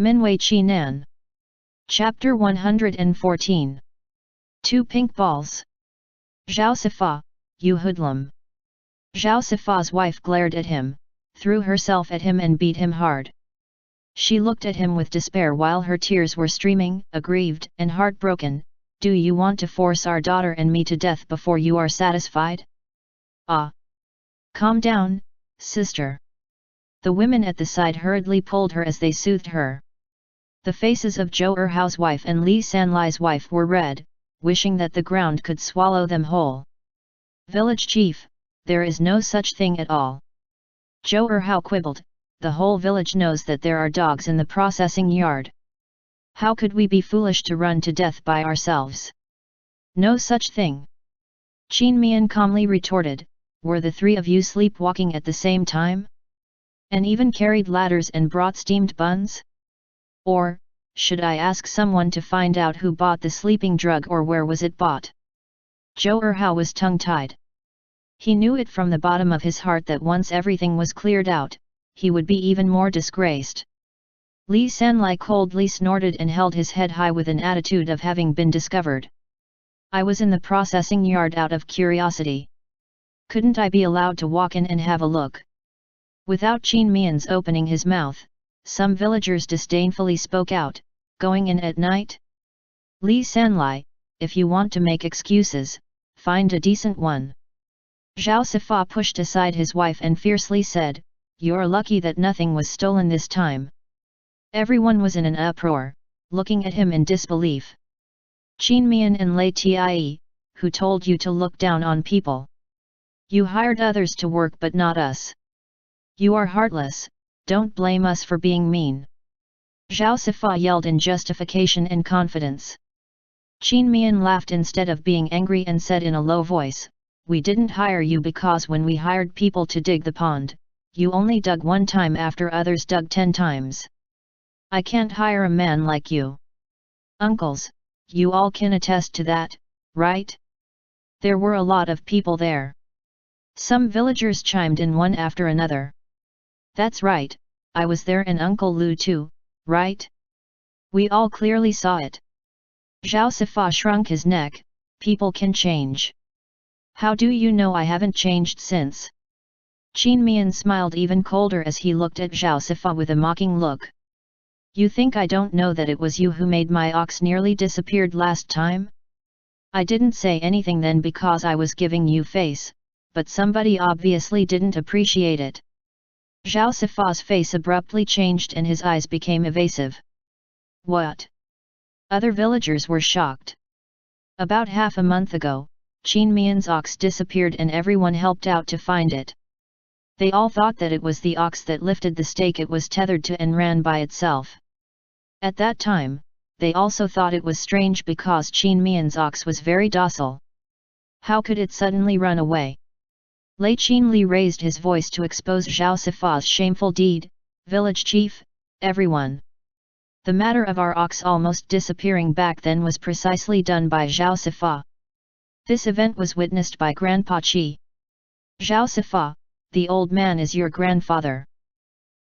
Minwei Chi Nan. Chapter 114. 2 Pink Balls. Zhao Sifa, you hoodlum. Zhao Sifa's wife glared at him, threw herself at him and beat him hard. She looked at him with despair while her tears were streaming, aggrieved and heartbroken. Do you want to force our daughter and me to death before you are satisfied? Ah! Calm down, sister. The women at the side hurriedly pulled her as they soothed her. The faces of Zhou Erhao's wife and Li Sanlai's wife were red, wishing that the ground could swallow them whole. Village chief, there is no such thing at all. Zhou Erhao quibbled, the whole village knows that there are dogs in the processing yard. How could we be foolish to run to death by ourselves? No such thing. Qin Mian calmly retorted, were the three of you sleepwalking at the same time? And even carried ladders and brought steamed buns? Or, should I ask someone to find out who bought the sleeping drug or where was it bought? Zhou Erhao was tongue-tied. He knew it from the bottom of his heart that once everything was cleared out, he would be even more disgraced. Li Sanlai coldly snorted and held his head high with an attitude of having been discovered. I was in the processing yard out of curiosity. Couldn't I be allowed to walk in and have a look? Without Qin Mian's opening his mouth, some villagers disdainfully spoke out, going in at night? Li Sanlai, if you want to make excuses, find a decent one. Zhao Sifa pushed aside his wife and fiercely said, you're lucky that nothing was stolen this time. Everyone was in an uproar, looking at him in disbelief. Qin Mian and Lei Tie, who told you to look down on people? You hired others to work but not us. You are heartless, don't blame us for being mean. Zhao Sifa yelled in justification and confidence. Qin Mian laughed instead of being angry and said in a low voice, we didn't hire you because when we hired people to dig the pond, you only dug 1 time after others dug 10 times. I can't hire a man like you. Uncles, you all can attest to that, right? There were a lot of people there. Some villagers chimed in one after another. That's right, I was there and Uncle Lu too, right? We all clearly saw it. Zhao Sifa shrunk his neck, people can change. How do you know I haven't changed since? Qin Mian smiled even colder as he looked at Zhao Sifa with a mocking look. You think I don't know that it was you who made my ox nearly disappeared last time? I didn't say anything then because I was giving you face, but somebody obviously didn't appreciate it. Zhao Sifa's face abruptly changed and his eyes became evasive. What? Other villagers were shocked. About half a month ago, Qin Mian's ox disappeared and everyone helped out to find it. They all thought that it was the ox that lifted the stake it was tethered to and ran by itself. At that time, they also thought it was strange because Qin Mian's ox was very docile. How could it suddenly run away? Lei Qinli raised his voice to expose Zhao Sifa's shameful deed. Village chief, everyone. The matter of our ox almost disappearing back then was precisely done by Zhao Sifa. This event was witnessed by Grandpa Qi. Zhao Sifa, the old man is your grandfather.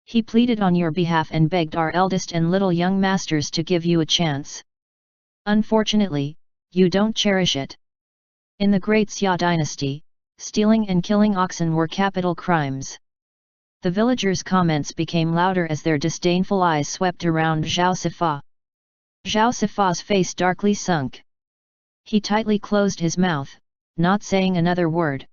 He pleaded on your behalf and begged our eldest and little young masters to give you a chance. Unfortunately, you don't cherish it. In the Great Xia dynasty, stealing and killing oxen were capital crimes. The villagers' comments became louder as their disdainful eyes swept around Zhao Sifa. Zhao Sifa's face darkly sunk. He tightly closed his mouth, not saying another word.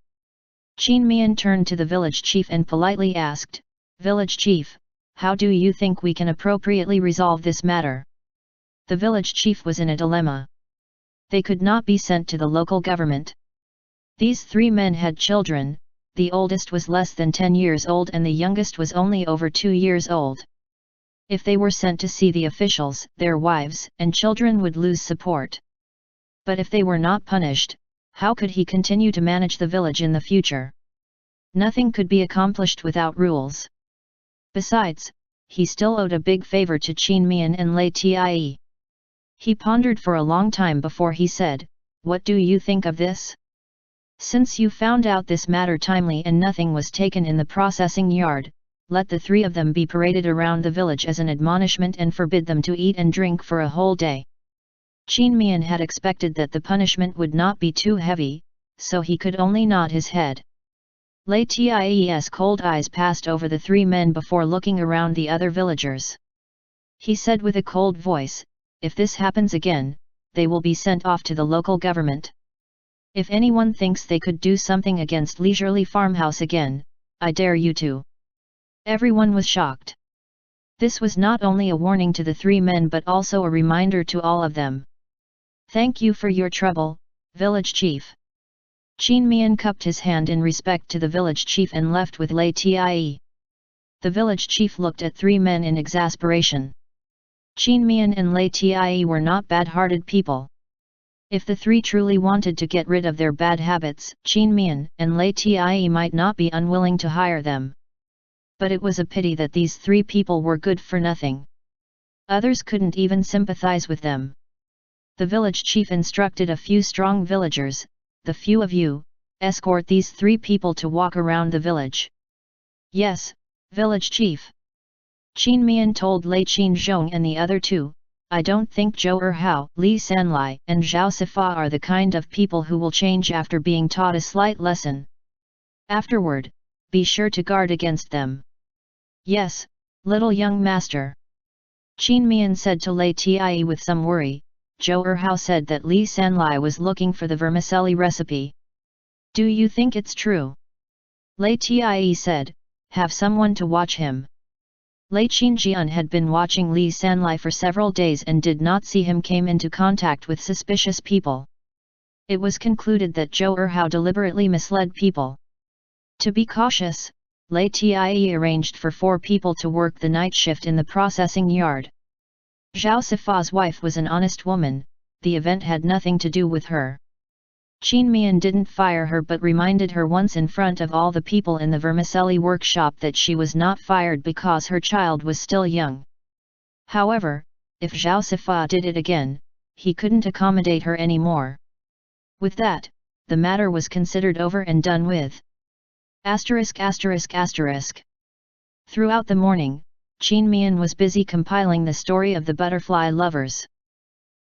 Qin Mian turned to the village chief and politely asked, Village chief, how do you think we can appropriately resolve this matter? The village chief was in a dilemma. They could not be sent to the local government. These 3 men had children, the oldest was less than 10 years old and the youngest was only over 2 years old. If they were sent to see the officials, their wives and children would lose support. But if they were not punished, how could he continue to manage the village in the future? Nothing could be accomplished without rules. Besides, he still owed a big favor to Qin Mian and Lei Tie. He pondered for a long time before he said, what do you think of this? Since you found out this matter timely and nothing was taken in the processing yard, let the three of them be paraded around the village as an admonishment and forbid them to eat and drink for a whole day. Mian had expected that the punishment would not be too heavy, so he could only nod his head. LIAN's cold eyes passed over the three men before looking around the other villagers. He said with a cold voice, "If this happens again, they will be sent off to the local government. If anyone thinks they could do something against Leisurely Farmhouse again, I dare you to." Everyone was shocked. This was not only a warning to the three men but also a reminder to all of them. "Thank you for your trouble, village chief." Mian cupped his hand in respect to the village chief and left with LIAN. The village chief looked at three men in exasperation. Mian and LIAN were not bad-hearted people. If the three truly wanted to get rid of their bad habits, Mian and LIAN might not be unwilling to hire them. But it was a pity that these three people were good for nothing. Others couldn't even sympathize with them. The village chief instructed a few strong villagers, "The few of you, escort these three people to walk around the village." "Yes, village chief." Mian told Lei Zhong and the other two, "I don't think Zhou Erhao, Li Sanlai and Zhao Sifa are the kind of people who will change after being taught a slight lesson. Afterward, be sure to guard against them." "Yes, little young master." Mian said to LIAN with some worry. Zhou Erhao said that Li Sanlai was looking for the vermicelli recipe. "Do you think it's true?" LIAN said, "Have someone to watch him." Lei Qingjian had been watching Li Sanlai for several days and did not see him came into contact with suspicious people. It was concluded that Zhou Erhao deliberately misled people. To be cautious, LIAN arranged for 4 people to work the night shift in the processing yard. Zhao Sifa's wife was an honest woman, the event had nothing to do with her. Mian didn't fire her but reminded her once in front of all the people in the vermicelli workshop that she was not fired because her child was still young. However, if Zhao Sifa did it again, he couldn't accommodate her anymore. With that, the matter was considered over and done with. ******. Throughout the morning, Mian was busy compiling the story of the butterfly lovers.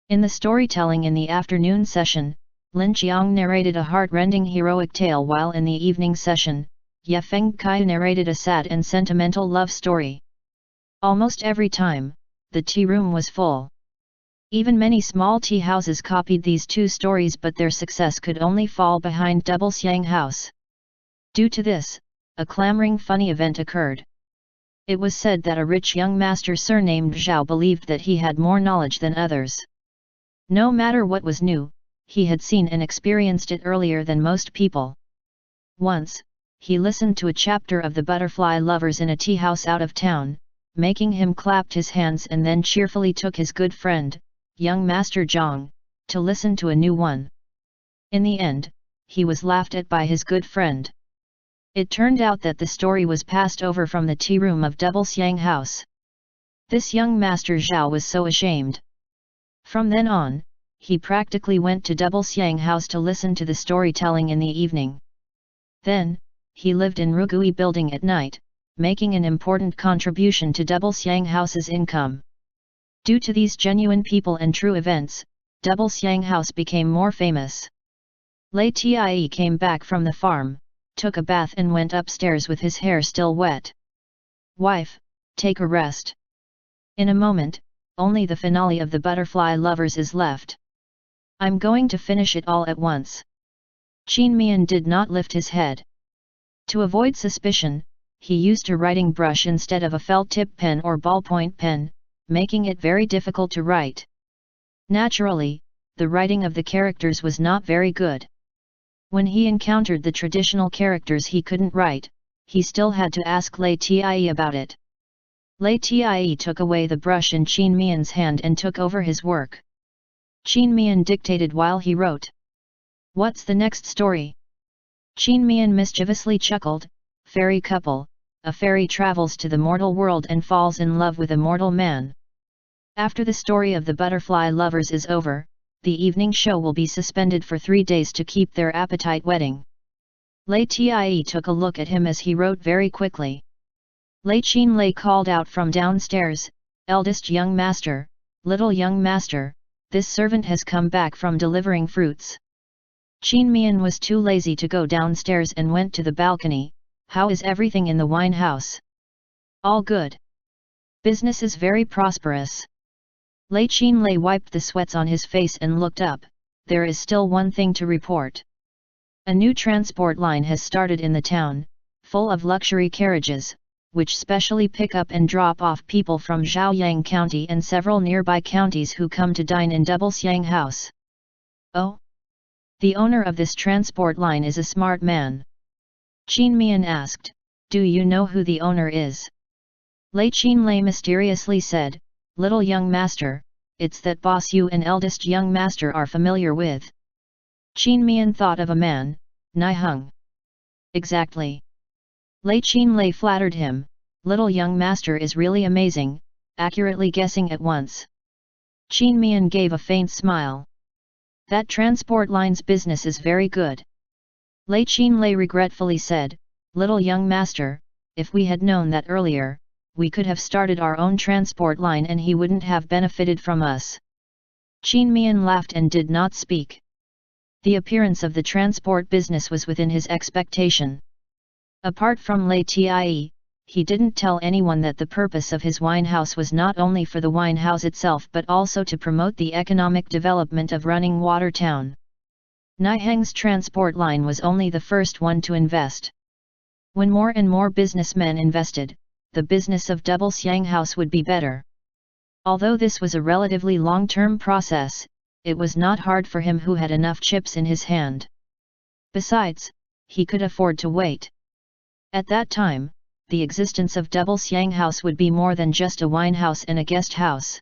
In the storytelling in the afternoon session, Lin Qiang narrated a heart-rending heroic tale while in the evening session, Ye Fengkai narrated a sad and sentimental love story. Almost every time, the tea room was full. Even many small tea houses copied these two stories but their success could only fall behind Double Xiang House. Due to this, a clamoring funny event occurred. It was said that a rich young master surnamed Zhao believed that he had more knowledge than others. No matter what was new, he had seen and experienced it earlier than most people. Once, he listened to a chapter of the butterfly lovers in a tea house out of town, making him clapped his hands and then cheerfully took his good friend, young Master Zhang, to listen to a new one. In the end, he was laughed at by his good friend. It turned out that the story was passed over from the tea room of Double Xiang House. This young Master Zhao was so ashamed. From then on, he practically went to Double Xiang House to listen to the storytelling in the evening. Then, he lived in Rugui building at night, making an important contribution to Double Xiang House's income. Due to these genuine people and true events, Double Xiang House became more famous. LIAN came back from the farm, took a bath and went upstairs with his hair still wet. "Wife, take a rest. In a moment, only the finale of the butterfly lovers is left. I'm going to finish it all at once." Mian did not lift his head. To avoid suspicion, he used a writing brush instead of a felt tip pen or ballpoint pen, making it very difficult to write. Naturally, the writing of the characters was not very good. When he encountered the traditional characters he couldn't write, he still had to ask LIAN about it. LIAN took away the brush in Mian's hand and took over his work. Mian dictated while he wrote. "What's the next story?" Mian mischievously chuckled. "Fairy couple, a fairy travels to the mortal world and falls in love with a mortal man. After the story of the butterfly lovers is over, the evening show will be suspended for 3 days to keep their appetite whetting." LIAN took a look at him as he wrote very quickly. Lei Qinlei called out from downstairs, "Eldest young master, little young master, this servant has come back from delivering fruits." Mian was too lazy to go downstairs and went to the balcony. "How is everything in the wine house?" "All good. Business is very prosperous." Lei Qinlei wiped the sweats on his face and looked up. "There is still one thing to report. A new transport line has started in the town, full of luxury carriages, which specially pick up and drop off people from Zhaoyang County and several nearby counties who come to dine in Double Xiang House." "Oh? The owner of this transport line is a smart man?" Mian asked. "Do you know who the owner is?" Lei Qinlei mysteriously said, "Little young master, it's that boss you and eldest young master are familiar with." Mian thought of a man, NING. "Exactly." Lei Qinlei flattered him, "Little young master is really amazing, accurately guessing at once." Mian gave a faint smile. "That transport line's business is very good." Lei Qinlei regretfully said, "Little young master, if we had known that earlier, we could have started our own transport line and he wouldn't have benefited from us." Mian laughed and did not speak. The appearance of the transport business was within his expectation. Apart from Lei Tie, he didn't tell anyone that the purpose of his wine house was not only for the wine house itself but also to promote the economic development of Running Water Town. Niheng's transport line was only the first one to invest. When more and more businessmen invested, the business of Double Xiang House would be better. Although this was a relatively long-term process, it was not hard for him who had enough chips in his hand. Besides, he could afford to wait. At that time, the existence of Double Xiang House would be more than just a wine house and a guest house.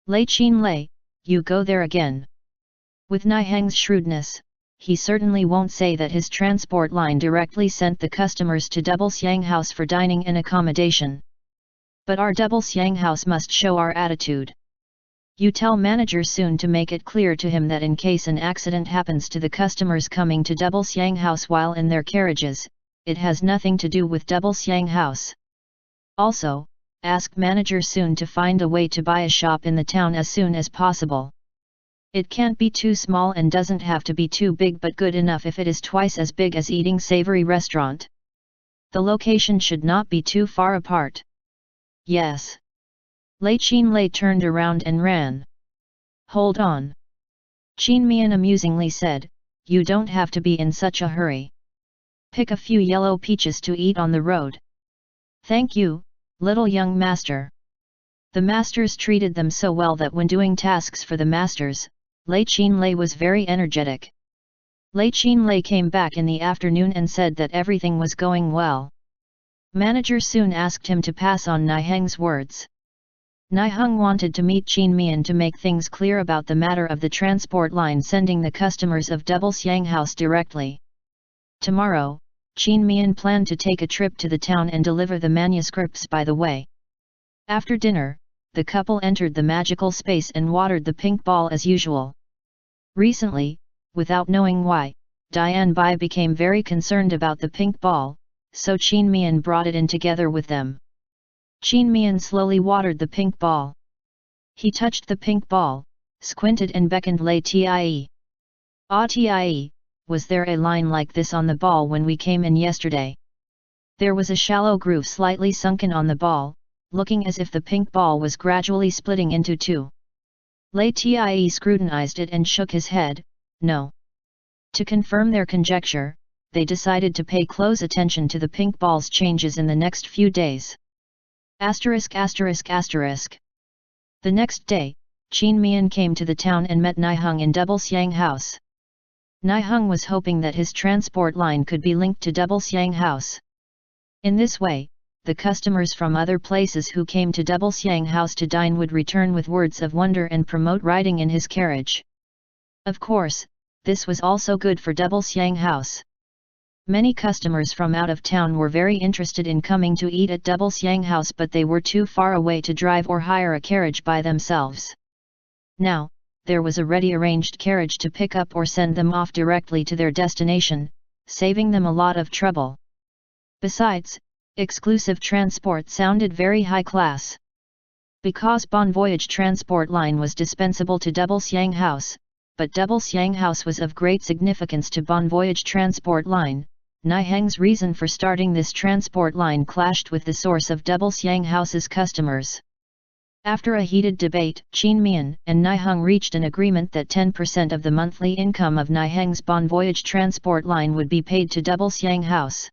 "Lei Qinlei, you go there again." With Niheng's shrewdness, he certainly won't say that his transport line directly sent the customers to Double Xiang House for dining and accommodation. But our Double Xiang House must show our attitude. You tell manager soon to make it clear to him that in case an accident happens to the customers coming to Double Xiang House while in their carriages, it has nothing to do with Double Xiang House. Also, ask manager soon to find a way to buy a shop in the town as soon as possible. It can't be too small and doesn't have to be too big but good enough if it is twice as big as eating savory restaurant. The location should not be too far apart. Yes. Lei Qinlei turned around and ran. "Hold on." Mian amusingly said, "You don't have to be in such a hurry. Pick a few yellow peaches to eat on the road." "Thank you, little young master." The masters treated them so well that when doing tasks for the masters, Lei Qinlei was very energetic. Lei Qinlei came back in the afternoon and said that everything was going well. Manager soon asked him to pass on Niheng's words. Niheng wanted to meet Mian to make things clear about the matter of the transport line sending the customers of Double Xiang House directly. Tomorrow, Mian planned to take a trip to the town and deliver the manuscripts by the way. After dinner, the couple entered the magical space and watered the pink ball as usual. Recently, without knowing why, Diane Bai became very concerned about the pink ball, so Mian brought it in together with them. Mian slowly watered the pink ball. He touched the pink ball, squinted and beckoned Lei Tie. "Ah Tie, was there a line like this on the ball when we came in yesterday?" There was a shallow groove slightly sunken on the ball, looking as if the pink ball was gradually splitting into two. Lei Tie scrutinized it and shook his head, "No." To confirm their conjecture, they decided to pay close attention to the pink ball's changes in the next few days. ******. The next day, Mian came to the town and met Niheng in Double Xiang House. Niheng was hoping that his transport line could be linked to Double Xiang House. In this way, the customers from other places who came to Double Xiang House to dine would return with words of wonder and promote riding in his carriage. Of course, this was also good for Double Xiang House. Many customers from out of town were very interested in coming to eat at Double Xiang House, but they were too far away to drive or hire a carriage by themselves. Now, there was a ready-arranged carriage to pick up or send them off directly to their destination, saving them a lot of trouble. Besides, Exclusive transport sounded very high class. Because Bon Voyage transport line was dispensable to Double Siang House, but Double Siang House was of great significance to Bon Voyage transport line, Niheng's reason for starting this transport line clashed with the source of Double Siang House's customers. After a heated debate, Qin Mian and Niheng reached an agreement that 10% of the monthly income of Niheng's Bon Voyage transport line would be paid to Double Siang House.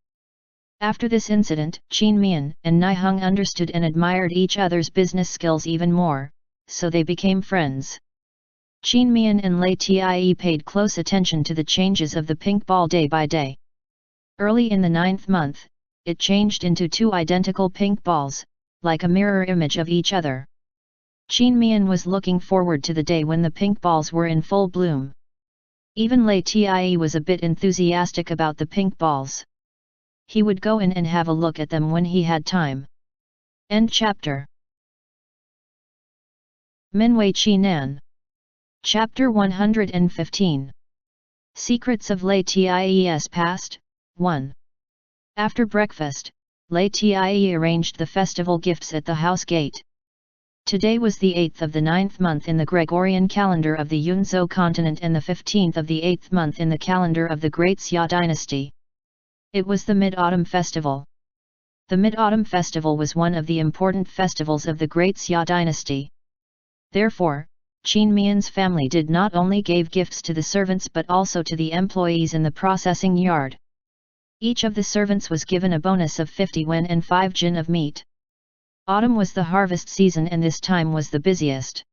After this incident, Qin Mian and Niheng understood and admired each other's business skills even more, so they became friends. Qin Mian and Lei Tie paid close attention to the changes of the pink ball day by day. Early in the 9th month, it changed into 2 identical pink balls, like a mirror image of each other. Qin Mian was looking forward to the day when the pink balls were in full bloom. Even Lei Tie was a bit enthusiastic about the pink balls. He would go in and have a look at them when he had time. End chapter. Minwei Qi Nan. Chapter 115. Secrets of Lei Tie's Past, 1. After breakfast, Lei Tie arranged the festival gifts at the house gate. Today was the 8th of the 9th month in the Gregorian calendar of the Yunzhou continent and the 15th of the 8th month in the calendar of the Great Xia dynasty. It was the Mid-Autumn Festival. The Mid-Autumn Festival was one of the important festivals of the Great Xia dynasty. Therefore, Qin Mian's family did not only give gifts to the servants but also to the employees in the processing yard. Each of the servants was given a bonus of 50 wen and 5 jin of meat. Autumn was the harvest season and this time was the busiest.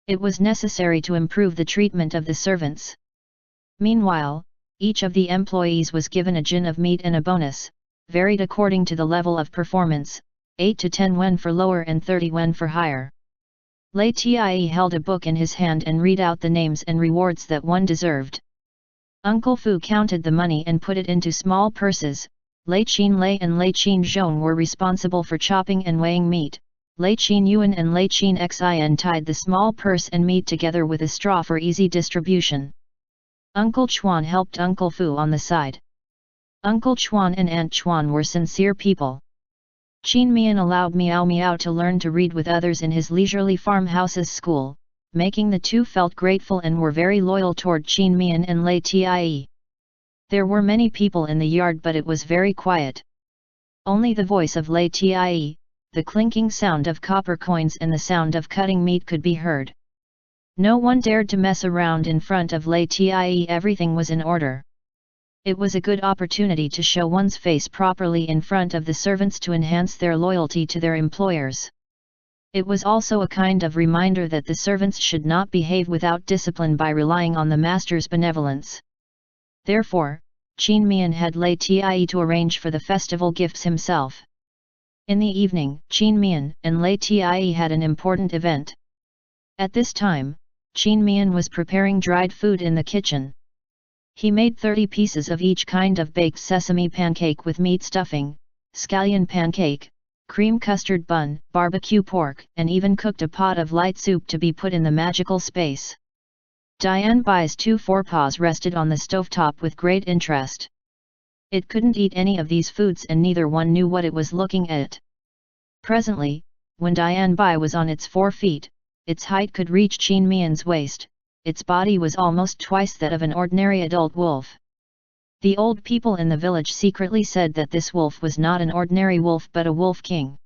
It was necessary to improve the treatment of the servants. Meanwhile, each of the employees was given a jin of meat and a bonus, varied according to the level of performance, 8 to 10 wen for lower and 30 wen for higher. Lei Tie held a book in his hand and read out the names and rewards that one deserved. Uncle Fu counted the money and put it into small purses. Lei Qin Lei and Lei Qin Zhong were responsible for chopping and weighing meat. Lei Qin Yuan and Lei Qin Xin tied the small purse and meat together with a straw for easy distribution. Uncle Chuan helped Uncle Fu on the side. Uncle Chuan and Aunt Chuan were sincere people. Qin Mian allowed Miao Miao to learn to read with others in his leisurely farmhouse's school, making the two felt grateful and were very loyal toward Qin Mian and Lei Tie. There were many people in the yard but it was very quiet. Only the voice of Lei Tie, the clinking sound of copper coins and the sound of cutting meat could be heard. No one dared to mess around in front of Lei Tie. Everything was in order. It was a good opportunity to show one's face properly in front of the servants to enhance their loyalty to their employers. It was also a kind of reminder that the servants should not behave without discipline by relying on the master's benevolence. Therefore, Qin Mian had Lei Tie to arrange for the festival gifts himself. In the evening, Qin Mian and Lei Tie had an important event. At this time, Qin Mian was preparing dried food in the kitchen. He made 30 pieces of each kind of baked sesame pancake with meat stuffing, scallion pancake, cream custard bun, barbecue pork, and even cooked a pot of light soup to be put in the magical space. Dian Bai's 2 forepaws rested on the stovetop with great interest. It couldn't eat any of these foods and neither one knew what it was looking at. Presently, when Dian Bai was on its 4 feet, its height could reach Qin Mian's waist, its body was almost twice that of an ordinary adult wolf. The old people in the village secretly said that this wolf was not an ordinary wolf but a wolf king.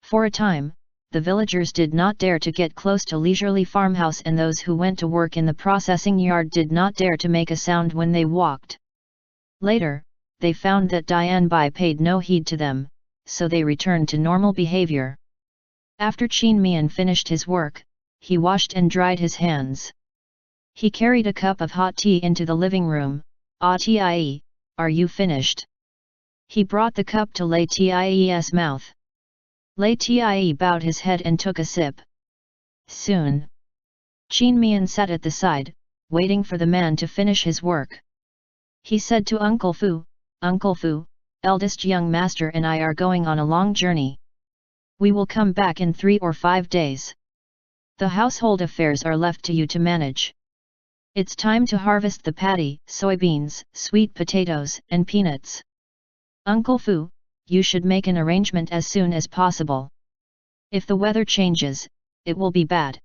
For a time, the villagers did not dare to get close to leisurely farmhouse and those who went to work in the processing yard did not dare to make a sound when they walked. Later, they found that Dian Bai paid no heed to them, so they returned to normal behavior. After Qin Mian finished his work, he washed and dried his hands. He carried a cup of hot tea into the living room. "Ah Tie, are you finished?" He brought the cup to Lei Tie's mouth. Lei Tie bowed his head and took a sip. Soon. Qin Mian sat at the side, waiting for the man to finish his work. He said to Uncle Fu, "Uncle Fu, eldest young master and I are going on a long journey. We will come back in 3 or 5 days. The household affairs are left to you to manage. It's time to harvest the paddy, soybeans, sweet potatoes, and peanuts. Uncle Fu, you should make an arrangement as soon as possible. If the weather changes, it will be bad.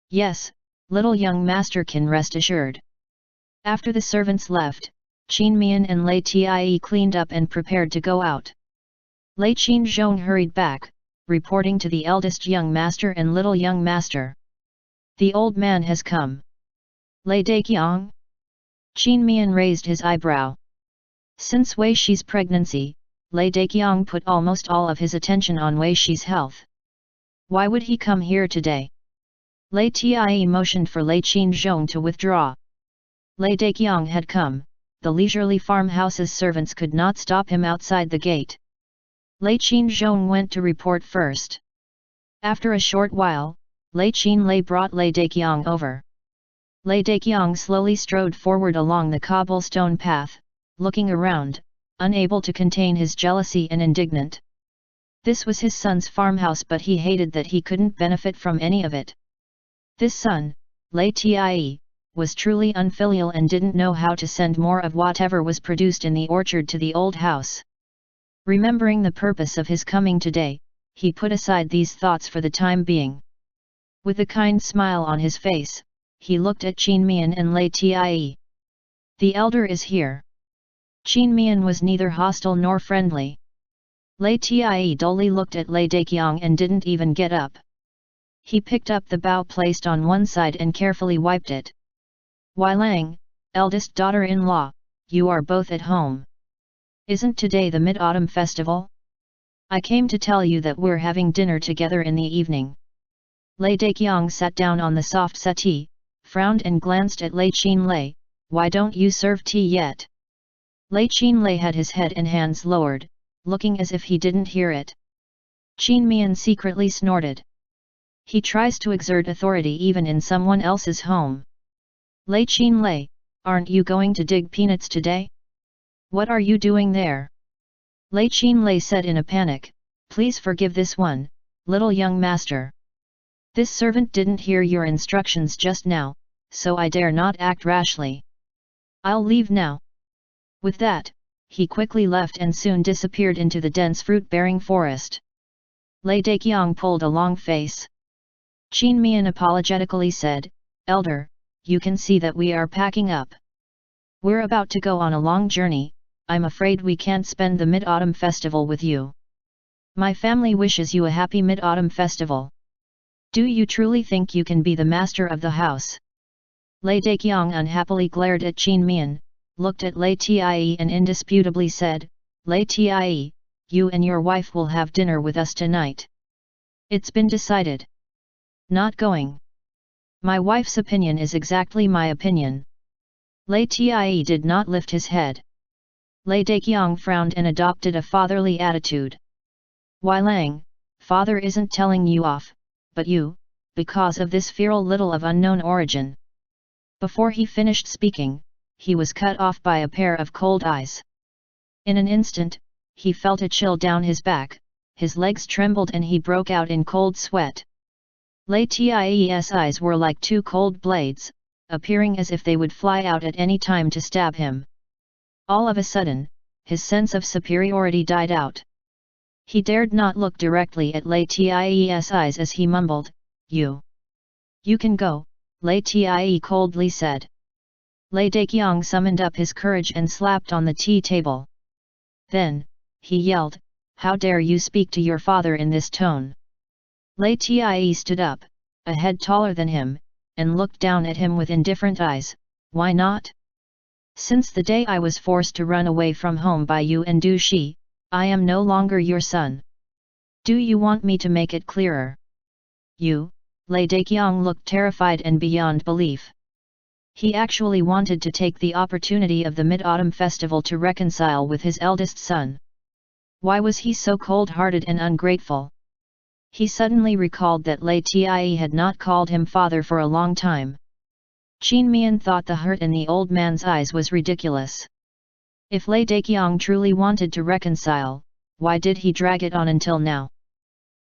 Yes, little young master can rest assured. After the servants left, Qin Mian and Lei Tie cleaned up and prepared to go out. Lei Qin Zhong hurried back, reporting to the eldest young master and little young master. The old man has come. Lei Daqiang? Qin Mian raised his eyebrow. Since Wei Shi's pregnancy, Lei Daqiang put almost all of his attention on Wei Shi's health. Why would he come here today? Lei Tie motioned for Lei Qin Zhong to withdraw. Lei Daqiang had come, the leisurely farmhouse's servants could not stop him outside the gate. Lei Qin Zhong went to report first. After a short while, Lei Qin Lei brought Lei Daqiang over. Lei Daqiang slowly strode forward along the cobblestone path, looking around, unable to contain his jealousy and indignant. This was his son's farmhouse, but he hated that he couldn't benefit from any of it. This son, Lei Tie, was truly unfilial and didn't know how to send more of whatever was produced in the orchard to the old house. Remembering the purpose of his coming today, he put aside these thoughts for the time being. With a kind smile on his face, he looked at Qin Mian and Lei Tie. The elder is here. Qin Mian was neither hostile nor friendly. Lei Tie dully looked at Lei Daqiang and didn't even get up. He picked up the bough placed on one side and carefully wiped it. Wai Lang, eldest daughter-in-law, you are both at home. Isn't today the Mid-Autumn Festival? I came to tell you that we're having dinner together in the evening. Lei Daqiang sat down on the soft settee, frowned and glanced at Lei Qin Lei. Why don't you serve tea yet? Lei Qin Lei had his head and hands lowered, looking as if he didn't hear it. Qin Mian secretly snorted. He tries to exert authority even in someone else's home. Lei Qin Lei, aren't you going to dig peanuts today? What are you doing there? Lei Qin Lei said in a panic, please forgive this one, little young master. This servant didn't hear your instructions just now, so I dare not act rashly. I'll leave now. With that, he quickly left and soon disappeared into the dense fruit-bearing forest. Lei Daqiang pulled a long face. Qin Mian apologetically said, Elder, you can see that we are packing up. We're about to go on a long journey, I'm afraid we can't spend the Mid-Autumn Festival with you. My family wishes you a happy Mid-Autumn Festival. Do you truly think you can be the master of the house? Lei Daqiang unhappily glared at Qin Mian, looked at Lei Tie and indisputably said, Lei Tie, you and your wife will have dinner with us tonight. It's been decided. Not going. My wife's opinion is exactly my opinion. Lei Tie did not lift his head. Lei Daqiang frowned and adopted a fatherly attitude. Wai Lang, father isn't telling you off, but you, because of this feral little of unknown origin. Before he finished speaking, he was cut off by a pair of cold eyes. In an instant, he felt a chill down his back, his legs trembled and he broke out in cold sweat. Lei Tie's eyes were like two cold blades, appearing as if they would fly out at any time to stab him. All of a sudden, his sense of superiority died out. He dared not look directly at Lei Tie's eyes as he mumbled, You can go, Lei Tie coldly said. Lei Daqiang summoned up his courage and slapped on the tea table. Then, he yelled, How dare you speak to your father in this tone? Lei Tie stood up, a head taller than him, and looked down at him with indifferent eyes. Why not? Since the day I was forced to run away from home by you and Du Shi, I am no longer your son. Do you want me to make it clearer? You, Lei Daqiang looked terrified and beyond belief. He actually wanted to take the opportunity of the Mid-Autumn Festival to reconcile with his eldest son. Why was he so cold-hearted and ungrateful? He suddenly recalled that Lei Tie had not called him father for a long time. Qin Mian thought the hurt in the old man's eyes was ridiculous. If Lei Daqiang truly wanted to reconcile, why did he drag it on until now?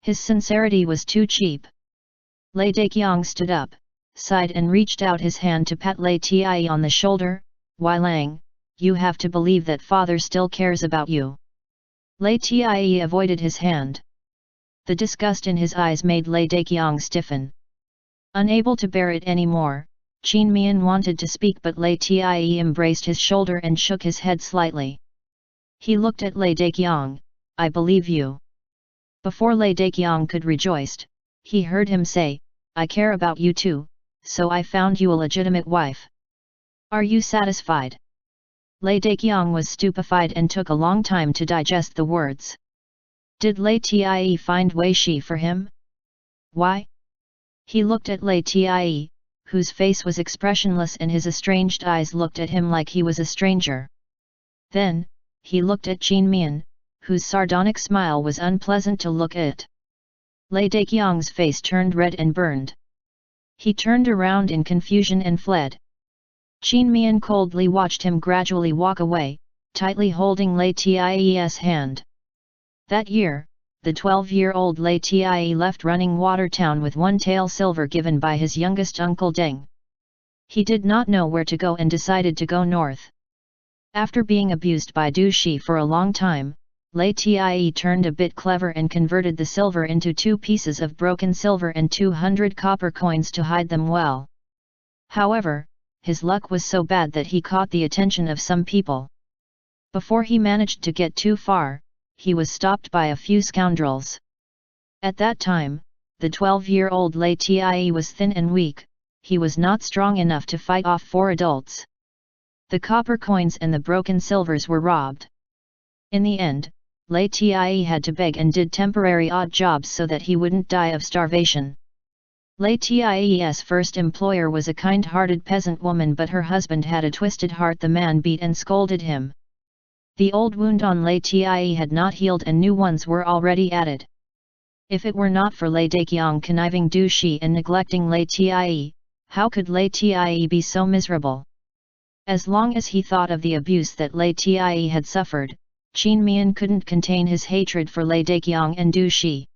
His sincerity was too cheap. Lei Daqiang stood up, sighed and reached out his hand to pat Lei Tie on the shoulder. Wai Lang, you have to believe that father still cares about you. Lei Tie avoided his hand. The disgust in his eyes made Lei Daqiang stiffen. Unable to bear it any more, Qin Mian wanted to speak, but Lei Tie embraced his shoulder and shook his head slightly. He looked at Lei Daqiang. I believe you. Before Lei Daqiang could rejoice, he heard him say, I care about you too, so I found you a legitimate wife. Are you satisfied? Lei Daqiang was stupefied and took a long time to digest the words. Did Lei Tie find Wei Shi for him? Why? He looked at Lei Tie, whose face was expressionless and his estranged eyes looked at him like he was a stranger. Then, he looked at Qin Mian, whose sardonic smile was unpleasant to look at. Lei Daqiang's face turned red and burned. He turned around in confusion and fled. Qin Mian coldly watched him gradually walk away, tightly holding Lei Tie's hand. That year, the 12-year-old Lei Tie left Running Water Town with 1 tael silver given by his youngest uncle Deng. He did not know where to go and decided to go north. After being abused by Du Shi for a long time, Lei Tie turned a bit clever and converted the silver into 2 pieces of broken silver and 200 copper coins to hide them well. However, his luck was so bad that he caught the attention of some people. Before he managed to get too far, he was stopped by a few scoundrels. At that time, the 12-year-old Lei Tie was thin and weak. He was not strong enough to fight off 4 adults. The copper coins and the broken silvers were robbed. In the end, Lei Tie had to beg and did temporary odd jobs so that he wouldn't die of starvation. Lei Tie's first employer was a kind-hearted peasant woman, but her husband had a twisted heart. The man beat and scolded him. The old wound on Lei Tie had not healed and new ones were already added. If it were not for Lei Daqiang conniving Du Shi and neglecting Lei Tie, how could Lei Tie be so miserable? As long as he thought of the abuse that Lei Tie had suffered, Qin Mian couldn't contain his hatred for Lei Daqiang and Du Shi.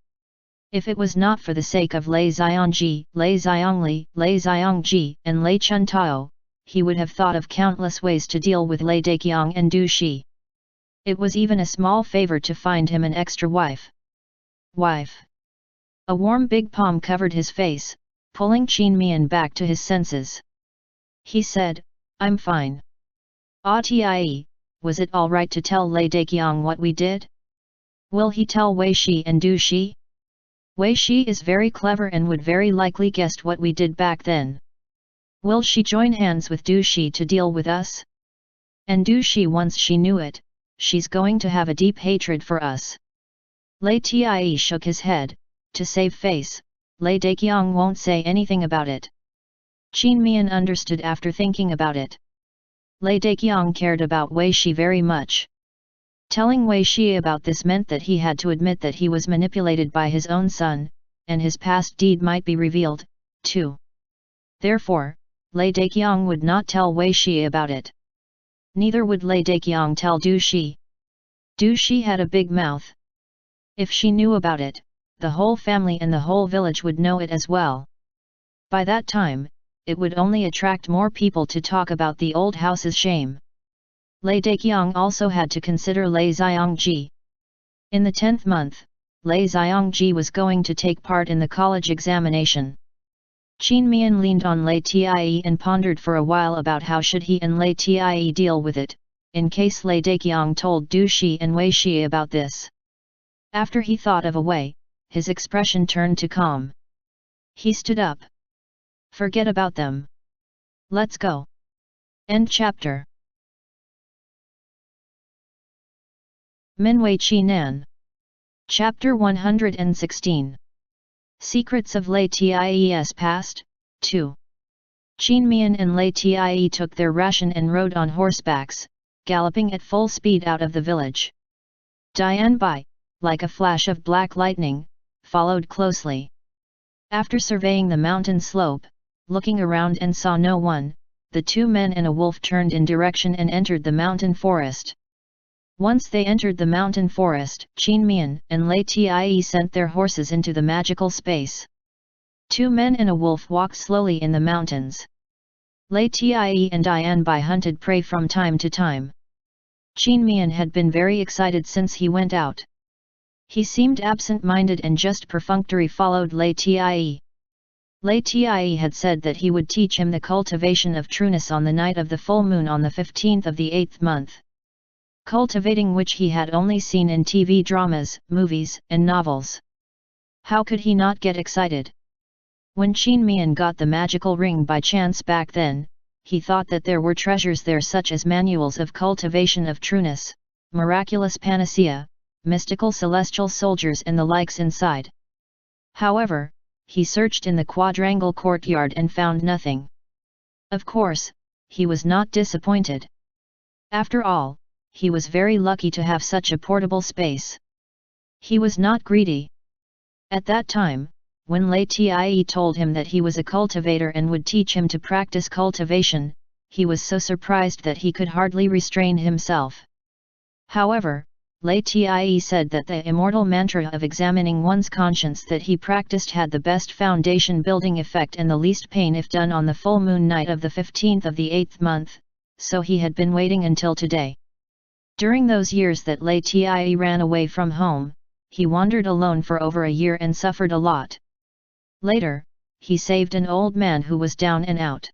If it was not for the sake of Lei Xiongji, Lei Xiongli, Lei Xiongji, and Lei Chuntao, he would have thought of countless ways to deal with Lei Daqiang and Du Shi. It was even a small favor to find him an extra wife. A warm big palm covered his face, pulling Qin Mian back to his senses. He said, I'm fine. Ah Tie, was it all right to tell Lei Daqiang what we did? Will he tell Wei Shi and Du Shi? Wei Shi is very clever and would very likely guessed what we did back then. Will she join hands with Du Shi to deal with us? And Du Shi, once she knew it, she's going to have a deep hatred for us. Lei Tie shook his head. To save face, Lei Daqiang won't say anything about it. Qin Mian understood after thinking about it. Lei Daqiang cared about Wei Shi very much. Telling Wei Shi about this meant that he had to admit that he was manipulated by his own son, and his past deed might be revealed, too. Therefore, Lei Daqiang would not tell Wei Shi about it. Neither would Lei Daqiang tell Du Shi. Du Shi had a big mouth. If she knew about it, the whole family and the whole village would know it as well. By that time, it would only attract more people to talk about the old house's shame. Lei Daqiang also had to consider Lei Xiongji. In the 10th month, Lei Xiongji was going to take part in the college examination. Qin Mian leaned on Lei Tie and pondered for a while about how should he and Lei Tie deal with it, in case Lei Daqiang told Du Shi and Wei Shi about this. After he thought of a way, his expression turned to calm. He stood up. Forget about them. Let's go. End chapter. Minwei Qi Nan. Chapter 116. Secrets of Lei Tie's Past, 2. Qin Mian and Lei Tie took their ration and rode on horsebacks, galloping at full speed out of the village. Dian Bai, like a flash of black lightning, followed closely. After surveying the mountain slope, looking around and saw no one, the 2 men and a wolf turned in direction and entered the mountain forest. Once they entered the mountain forest, Qin Mian and Lei Tie sent their horses into the magical space. 2 men and a wolf walked slowly in the mountains. Lei Tie and Dian Bai hunted prey from time to time. Mian had been very excited since he went out. He seemed absent-minded and just perfunctory followed LIAN. LIAN had said that he would teach him the cultivation of trueness on the night of the full moon on the 15th of the 8th month. Cultivating which he had only seen in TV dramas, movies, and novels. How could he not get excited? When Mian got the magical ring by chance back then, he thought that there were treasures there such as manuals of cultivation of trueness, miraculous panacea, mystical celestial soldiers and the likes inside. However, he searched in the quadrangle courtyard and found nothing. Of course, he was not disappointed. After all, he was very lucky to have such a portable space. He was not greedy. At that time, when LIAN told him that he was a cultivator and would teach him to practice cultivation, he was so surprised that he could hardly restrain himself. However, LIAN said that the immortal mantra of examining one's conscience that he practiced had the best foundation building effect and the least pain if done on the full moon night of the 15th of the 8th month, so he had been waiting until today. During those years that LIAN ran away from home, he wandered alone for over a year and suffered a lot. Later, he saved an old man who was down and out.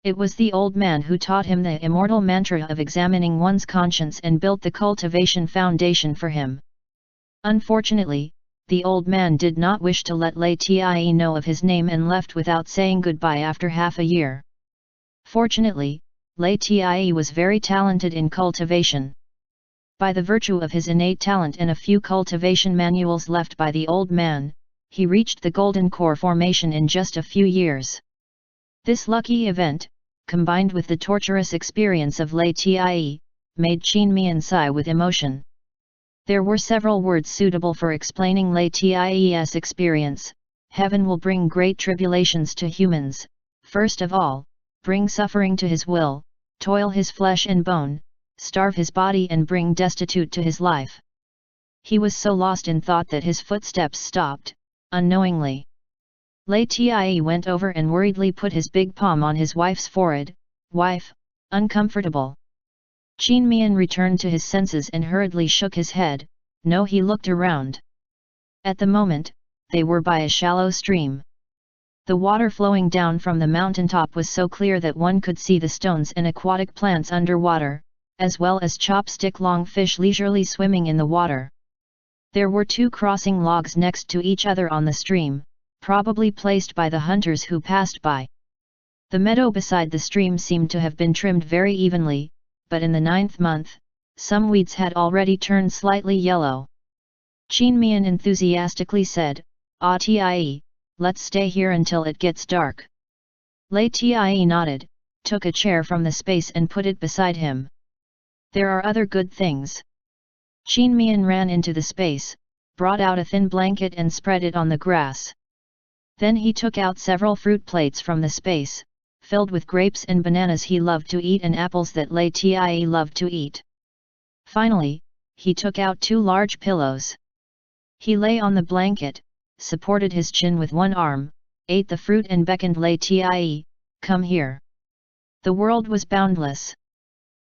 It was the old man who taught him the immortal mantra of examining one's conscience and built the cultivation foundation for him. Unfortunately, the old man did not wish to let LIAN know of his name and left without saying goodbye after half a year. Fortunately, LIAN was very talented in cultivation. By the virtue of his innate talent and a few cultivation manuals left by the old man, he reached the golden core formation in just a few years. This lucky event, combined with the torturous experience of LIAN, made Mian sigh with emotion. There were several words suitable for explaining LIAN's experience. Heaven will bring great tribulations to humans, first of all, bring suffering to his will, toil his flesh and bone, starve his body and bring destitute to his life. He was so lost in thought that his footsteps stopped, unknowingly. LIAN went over and worriedly put his big palm on his wife's forehead. Wife, uncomfortable. Mian returned to his senses and hurriedly shook his head. No, he looked around. At the moment, they were by a shallow stream. The water flowing down from the mountaintop was so clear that one could see the stones and aquatic plants underwater, as well as chopstick-long fish leisurely swimming in the water. There were two crossing logs next to each other on the stream, probably placed by the hunters who passed by. The meadow beside the stream seemed to have been trimmed very evenly, but in the 9th month, some weeds had already turned slightly yellow. Mian enthusiastically said, "Tia, let's stay here until it gets dark." LIAN nodded, took a chair from the space and put it beside him. "There are other good things." Mian ran into the space, brought out a thin blanket and spread it on the grass. Then he took out several fruit plates from the space, filled with grapes and bananas he loved to eat and apples that LIAN loved to eat. Finally, he took out 2 large pillows. He lay on the blanket, supported his chin with one arm, ate the fruit and beckoned LIAN, "Come here." The world was boundless.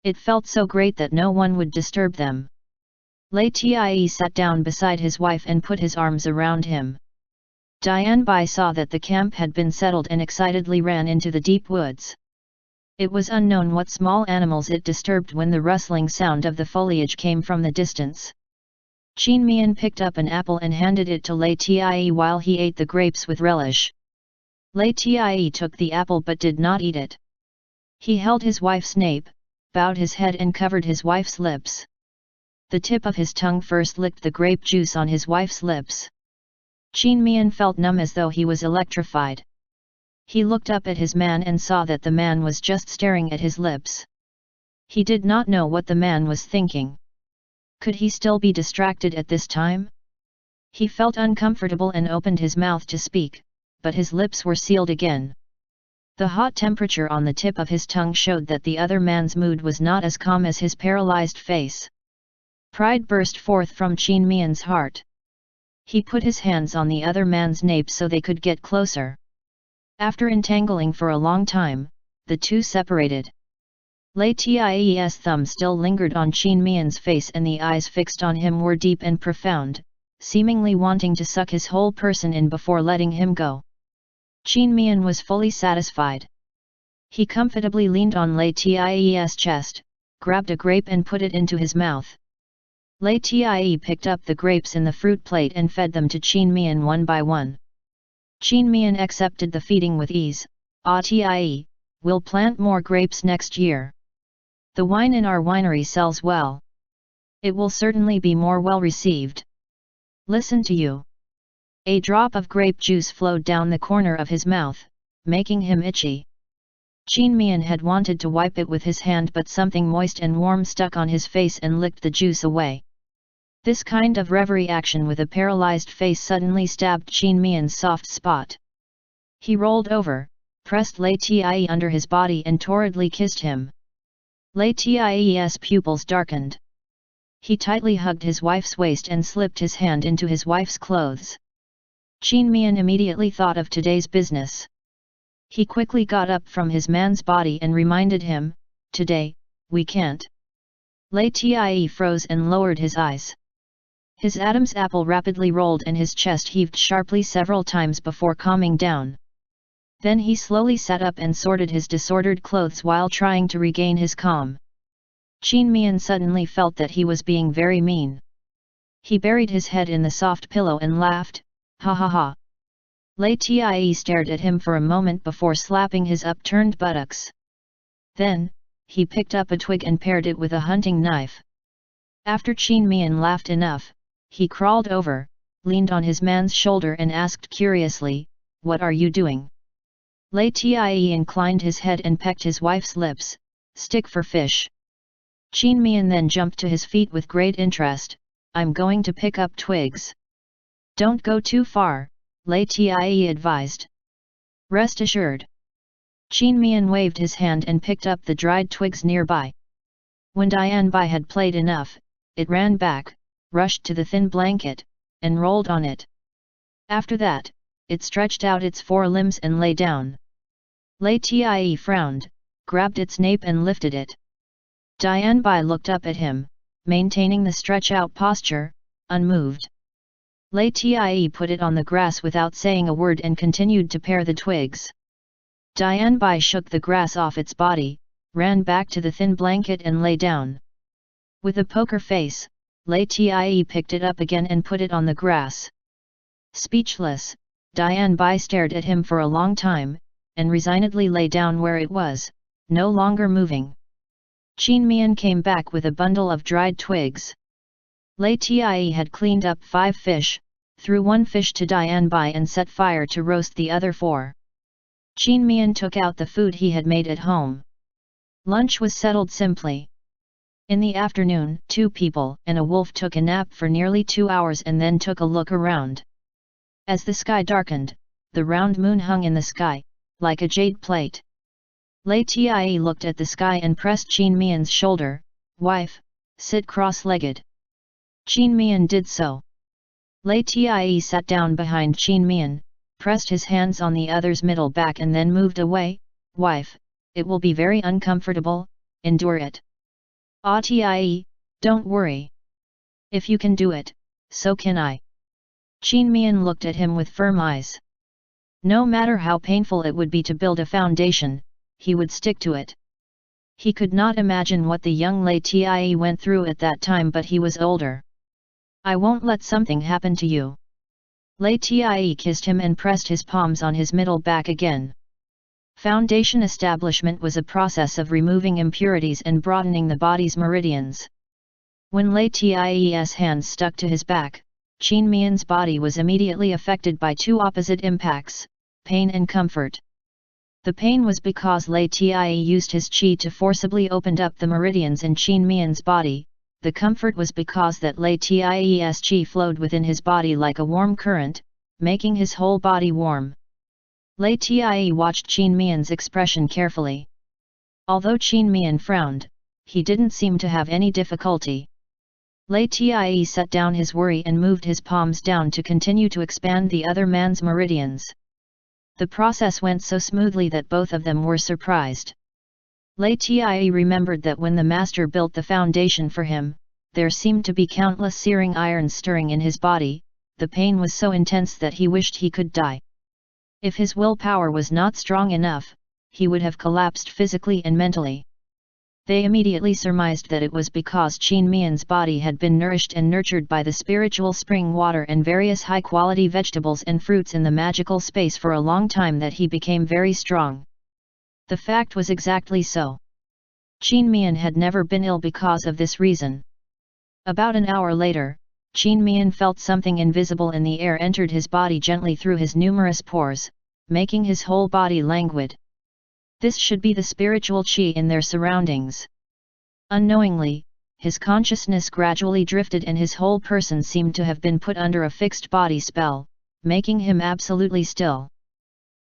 It felt so great that no one would disturb them. LIAN sat down beside his wife and put his arms around him. Dian Bai saw that the camp had been settled and excitedly ran into the deep woods. It was unknown what small animals it disturbed when the rustling sound of the foliage came from the distance. Mian picked up an apple and handed it to LIAN while he ate the grapes with relish. LIAN took the apple but did not eat it. He held his wife's nape, bowed his head and covered his wife's lips. The tip of his tongue first licked the grape juice on his wife's lips. Mian felt numb as though he was electrified. He looked up at his man and saw that the man was just staring at his lips. He did not know what the man was thinking. Could he still be distracted at this time? He felt uncomfortable and opened his mouth to speak, but his lips were sealed again. The hot temperature on the tip of his tongue showed that the other man's mood was not as calm as his paralyzed face. Pride burst forth from Mian's heart. He put his hands on the other man's nape so they could get closer. After entangling for a long time, the two separated. LIAN's thumb still lingered on Qin Mian's face and the eyes fixed on him were deep and profound, seemingly wanting to suck his whole person in before letting him go. Qin Mian was fully satisfied. He comfortably leaned on LIAN's chest, grabbed a grape and put it into his mouth. LIAN picked up the grapes in the fruit plate and fed them to Qin Mian one by one. Qin Mian accepted the feeding with ease. We'll plant more grapes next year. The wine in our winery sells well. It will certainly be more well received. Listen to you. A drop of grape juice flowed down the corner of his mouth, making him itchy. Qin Mian had wanted to wipe it with his hand, but something moist and warm stuck on his face and licked the juice away. This kind of reverie action with a paralyzed face suddenly stabbed Qin Mian's soft spot. He rolled over, pressed LIAN under his body and torridly kissed him. LIAN's pupils darkened. He tightly hugged his wife's waist and slipped his hand into his wife's clothes. Qin Mian immediately thought of today's business. He quickly got up from his man's body and reminded him, "Today, we can't." LIAN froze and lowered his eyes. His Adam's apple rapidly rolled and his chest heaved sharply several times before calming down. Then he slowly sat up and sorted his disordered clothes while trying to regain his calm. Qin Mian suddenly felt that he was being very mean. He buried his head in the soft pillow and laughed, "Ha ha ha." LIAN stared at him for a moment before slapping his upturned buttocks. Then, he picked up a twig and pared it with a hunting knife. After Qin Mian laughed enough, he crawled over, leaned on his man's shoulder and asked curiously, "What are you doing?" LIAN inclined his head and pecked his wife's lips, "Stick for fish." Qin Mian then jumped to his feet with great interest, "I'm going to pick up twigs." "Don't go too far," LIAN advised. "Rest assured." Qin Mian waved his hand and picked up the dried twigs nearby. When Dian Bai had played enough, it ran back, rushed to the thin blanket, and rolled on it. After that, it stretched out its four limbs and lay down. LIAN frowned, grabbed its nape and lifted it. Dian Bai looked up at him, maintaining the stretch-out posture, unmoved. LIAN put it on the grass without saying a word and continued to pare the twigs. Dian Bai shook the grass off its body, ran back to the thin blanket and lay down. With a poker face, LIAN picked it up again and put it on the grass. Speechless, Dian Bai stared at him for a long time, and resignedly lay down where it was, no longer moving. Qin Mian came back with a bundle of dried twigs. LIAN had cleaned up 5 fish, threw 1 fish to Dian Bai and set fire to roast the other 4. Qin Mian took out the food he had made at home. Lunch was settled simply. In the afternoon, 2 people and a wolf took a nap for nearly 2 hours and then took a look around. As the sky darkened, the round moon hung in the sky, like a jade plate. LIAN looked at the sky and pressed Qin Mian's shoulder, "Wife, sit cross-legged." Qin Mian did so. LIAN sat down behind Qin Mian, pressed his hands on the other's middle back and then moved away, "Wife, it will be very uncomfortable, endure it." "Tian, don't worry. If you can do it, so can I." Qin Mian looked at him with firm eyes. No matter how painful it would be to build a foundation, he would stick to it. He could not imagine what the young LIAN went through at that time, but he was older. "I won't let something happen to you." LIAN kissed him and pressed his palms on his middle back again. Foundation establishment was a process of removing impurities and broadening the body's meridians. When LIAN's hands stuck to his back, Qin Mian's body was immediately affected by 2 opposite impacts, pain and comfort. The pain was because LIAN used his qi to forcibly open up the meridians in Qin Mian's body. The comfort was because that LIAN's qi flowed within his body like a warm current, making his whole body warm. LIAN watched Qin Mian's expression carefully. Although Qin Mian frowned, he didn't seem to have any difficulty. LIAN set down his worry and moved his palms down to continue to expand the other man's meridians. The process went so smoothly that both of them were surprised. LIAN remembered that when the master built the foundation for him, there seemed to be countless searing irons stirring in his body. The pain was so intense that he wished he could die. If his willpower was not strong enough, he would have collapsed physically and mentally. They immediately surmised that it was because Qin Mian's body had been nourished and nurtured by the spiritual spring water and various high-quality vegetables and fruits in the magical space for a long time that he became very strong. The fact was exactly so. Qin Mian had never been ill because of this reason. About an hour later, Qin Mian felt something invisible in the air entered his body gently through his numerous pores, making his whole body languid. This should be the spiritual qi in their surroundings. Unknowingly, his consciousness gradually drifted and his whole person seemed to have been put under a fixed body spell, making him absolutely still.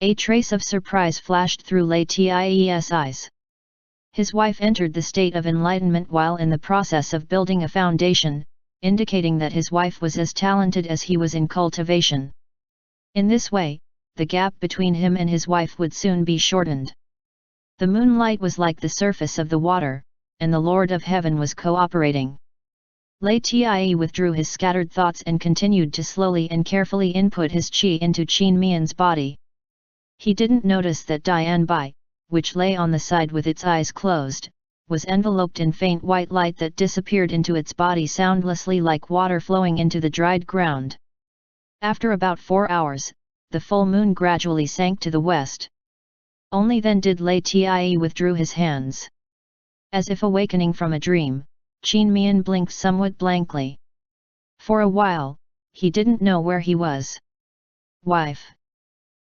A trace of surprise flashed through LIAN's eyes. His wife entered the state of enlightenment while in the process of building a foundation, indicating that his wife was as talented as he was in cultivation. In this way, the gap between him and his wife would soon be shortened. The moonlight was like the surface of the water, and the Lord of Heaven was cooperating. LIAN withdrew his scattered thoughts and continued to slowly and carefully input his qi into Qin Mian's body. He didn't notice that Dian Bai, which lay on the side with its eyes closed, was enveloped in faint white light that disappeared into its body soundlessly like water flowing into the dried ground. After about 4 hours, the full moon gradually sank to the west. Only then did LIAN withdrew his hands. As if awakening from a dream, Qin Mian blinked somewhat blankly. For a while, he didn't know where he was. Wife.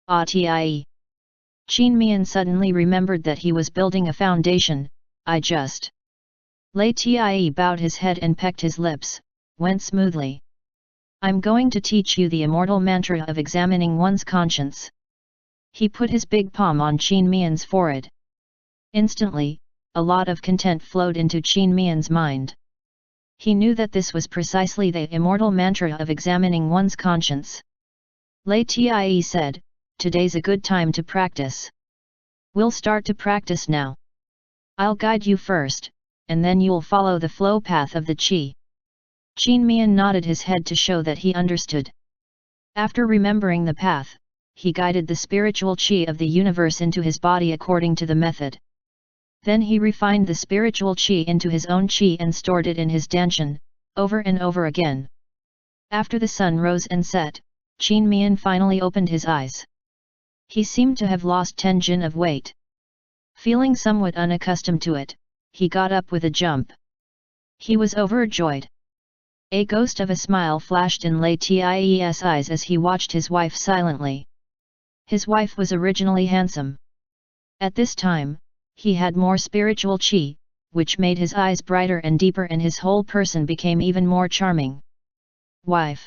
Qin Mian suddenly remembered that he was building a foundation. LIAN bowed his head and pecked his lips, went smoothly. I'm going to teach you the immortal mantra of examining one's conscience. He put his big palm on Qin Mian's forehead. Instantly, a lot of content flowed into Qin Mian's mind. He knew that this was precisely the immortal mantra of examining one's conscience. LIAN said, "Today's a good time to practice. We'll start to practice now. I'll guide you first, and then you'll follow the flow path of the qi." Qin Mian nodded his head to show that he understood. After remembering the path, he guided the spiritual qi of the universe into his body according to the method. Then he refined the spiritual qi into his own qi and stored it in his danshan, over and over again. After the sun rose and set, Qin Mian finally opened his eyes. He seemed to have lost 10 jin of weight. Feeling somewhat unaccustomed to it, he got up with a jump. He was overjoyed. A ghost of a smile flashed in LIAN's eyes as he watched his wife silently. His wife was originally handsome. At this time, he had more spiritual qi, which made his eyes brighter and deeper and his whole person became even more charming. Wife.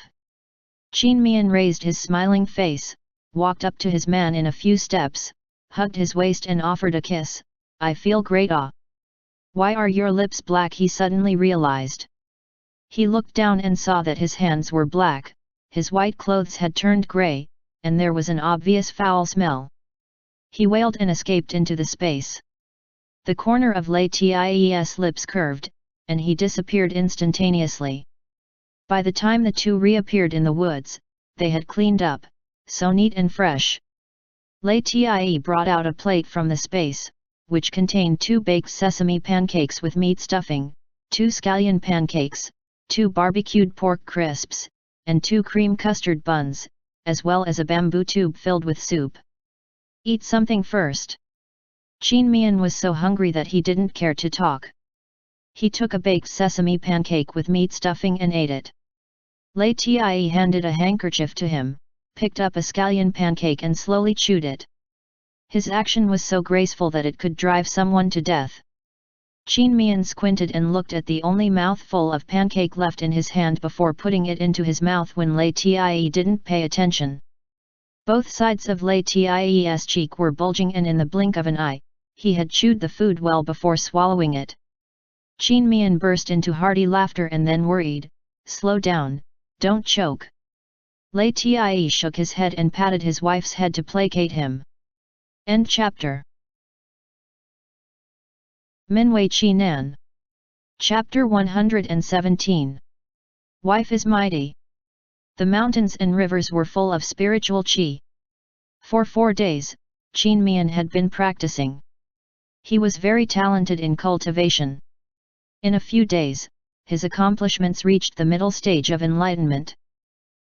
Qin Mian raised his smiling face, walked up to his man in a few steps, hugged his waist and offered a kiss. "I feel great awe. Why are your lips black?" he suddenly realized. He looked down and saw that his hands were black, his white clothes had turned grey, and there was an obvious foul smell. He wailed and escaped into the space. The corner of LIAN's lips curved, and he disappeared instantaneously. By the time the two reappeared in the woods, they had cleaned up, so neat and fresh. LIAN brought out a plate from the space, which contained 2 baked sesame pancakes with meat stuffing, 2 scallion pancakes, 2 barbecued pork crisps, and 2 cream custard buns, as well as a bamboo tube filled with soup. "Eat something first." Qin Mian was so hungry that he didn't care to talk. He took a baked sesame pancake with meat stuffing and ate it. LIAN handed a handkerchief to him, picked up a scallion pancake and slowly chewed it. His action was so graceful that it could drive someone to death. Qin Mian squinted and looked at the only mouthful of pancake left in his hand before putting it into his mouth when LIAN didn't pay attention. Both sides of LIAN's cheek were bulging and in the blink of an eye, he had chewed the food well before swallowing it. Qin Mian burst into hearty laughter and then worried, "Slow down, don't choke." LIAN shook his head and patted his wife's head to placate him. End chapter. Minwei Qi Nan. Chapter 117. Wife is mighty. The mountains and rivers were full of spiritual qi. For 4 days, Qin Mian had been practicing. He was very talented in cultivation. In a few days, his accomplishments reached the middle stage of enlightenment.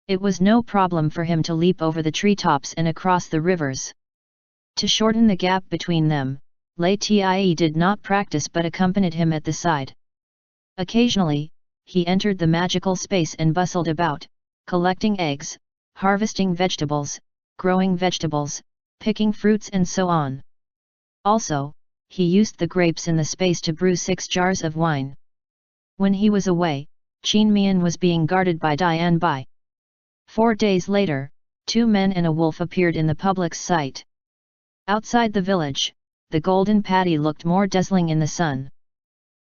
It was no problem for him to leap over the treetops and across the rivers. To shorten the gap between them, LIAN did not practice but accompanied him at the side. Occasionally, he entered the magical space and bustled about, collecting eggs, harvesting vegetables, growing vegetables, picking fruits and so on. Also, he used the grapes in the space to brew 6 jars of wine. When he was away, Qin Mian was being guarded by Dian Bai. 4 days later, 2 men and a wolf appeared in the public's sight. Outside the village, the golden paddy looked more dazzling in the sun.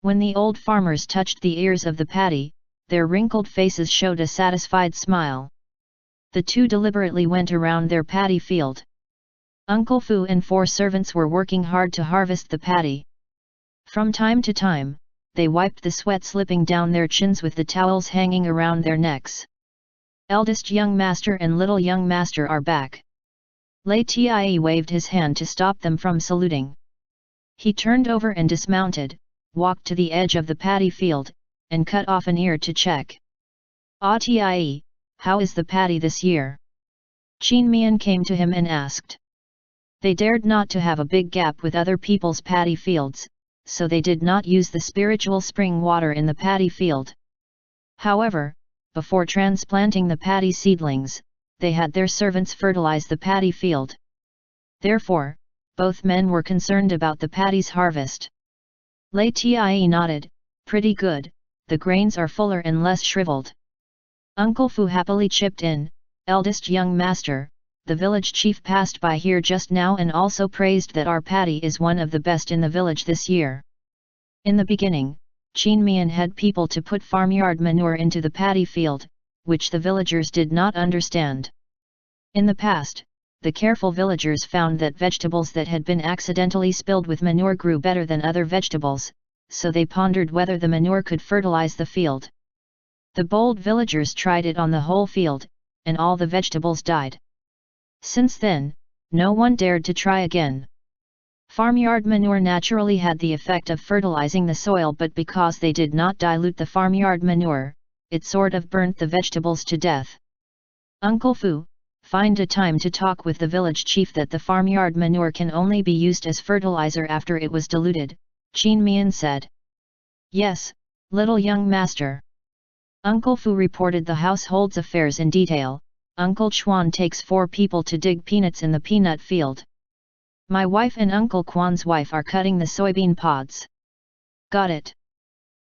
When the old farmers touched the ears of the paddy, their wrinkled faces showed a satisfied smile. The 2 deliberately went around their paddy field. Uncle Fu and 4 servants were working hard to harvest the paddy. From time to time, they wiped the sweat slipping down their chins with the towels hanging around their necks. Eldest young master and little young master are back. LIAN waved his hand to stop them from saluting. He turned over and dismounted, walked to the edge of the paddy field, and cut off an ear to check. "Tie, how is the paddy this year?" Qin Mian came to him and asked. They dared not to have a big gap with other people's paddy fields, so they did not use the spiritual spring water in the paddy field. However, before transplanting the paddy seedlings, they had their servants fertilize the paddy field. Therefore, both men were concerned about the paddy's harvest. LIAN nodded, "Pretty good, the grains are fuller and less shriveled." Uncle Fu happily chipped in, "Eldest young master, the village chief passed by here just now and also praised that our paddy is one of the best in the village this year." In the beginning, Qin Mian had people to put farmyard manure into the paddy field, which the villagers did not understand. In the past, the careful villagers found that vegetables that had been accidentally spilled with manure grew better than other vegetables, so they pondered whether the manure could fertilize the field. The bold villagers tried it on the whole field, and all the vegetables died. Since then, no one dared to try again. Farmyard manure naturally had the effect of fertilizing the soil, but because they did not dilute the farmyard manure, it sort of burnt the vegetables to death. "Uncle Fu, find a time to talk with the village chief that the farmyard manure can only be used as fertilizer after it was diluted," Qin Mian said. "Yes, little young master." Uncle Fu reported the household's affairs in detail. "Uncle Chuan takes 4 people to dig peanuts in the peanut field. My wife and Uncle Quan's wife are cutting the soybean pods." "Got it."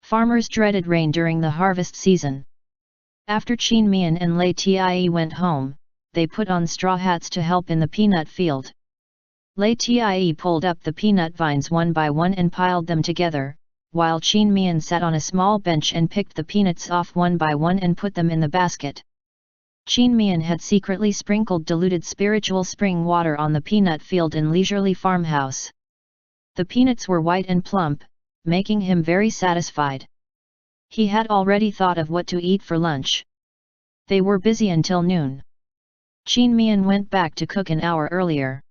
Farmers dreaded rain during the harvest season. After Qin Mian and LIAN went home, they put on straw hats to help in the peanut field. LIAN pulled up the peanut vines one by one and piled them together, while Qin Mian sat on a small bench and picked the peanuts off one by one and put them in the basket. Qin Mian had secretly sprinkled diluted spiritual spring water on the peanut field and leisurely farmhouse. The peanuts were white and plump, making him very satisfied. He had already thought of what to eat for lunch. They were busy until noon. Qin Mian went back to cook an hour earlier.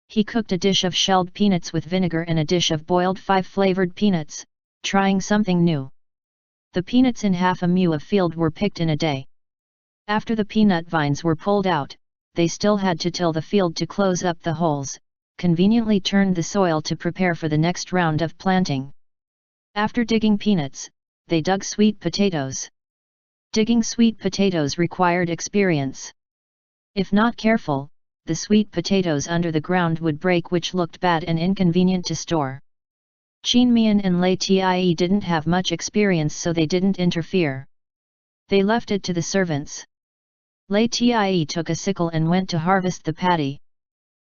He cooked a dish of shelled peanuts with vinegar and a dish of boiled 5-flavored peanuts, trying something new. The peanuts in half a mu of field were picked in a day. After the peanut vines were pulled out, they still had to till the field to close up the holes, conveniently turned the soil to prepare for the next round of planting. After digging peanuts, they dug sweet potatoes. Digging sweet potatoes required experience. If not careful, the sweet potatoes under the ground would break, which looked bad and inconvenient to store. Qin Mian and LIAN didn't have much experience, so they didn't interfere. They left it to the servants. LIAN took a sickle and went to harvest the paddy.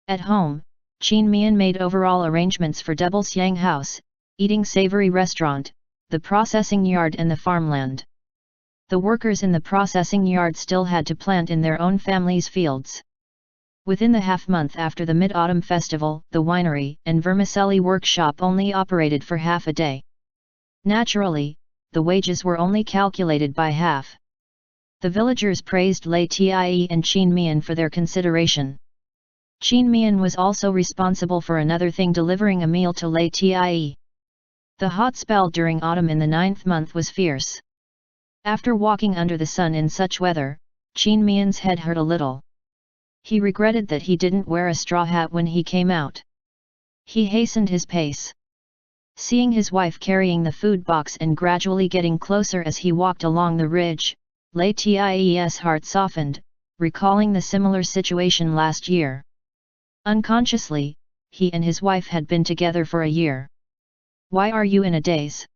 At home, Qin Mian made overall arrangements for double Xiang house, eating savory restaurant, the processing yard and the farmland. The workers in the processing yard still had to plant in their own family's fields. Within the half-month after the Mid-Autumn Festival, the winery and vermicelli workshop only operated for half a day. Naturally, the wages were only calculated by half. The villagers praised LIAN and Mian for their consideration. Mian was also responsible for another thing, delivering a meal to LIAN. The hot spell during autumn in the 9th month was fierce. After walking under the sun in such weather, Mian's head hurt a little. He regretted that he didn't wear a straw hat when he came out. He hastened his pace. Seeing his wife carrying the food box and gradually getting closer as he walked along the ridge, LIAN's heart softened, recalling the similar situation last year. Unconsciously, he and his wife had been together for a year. "Why are you in a daze?"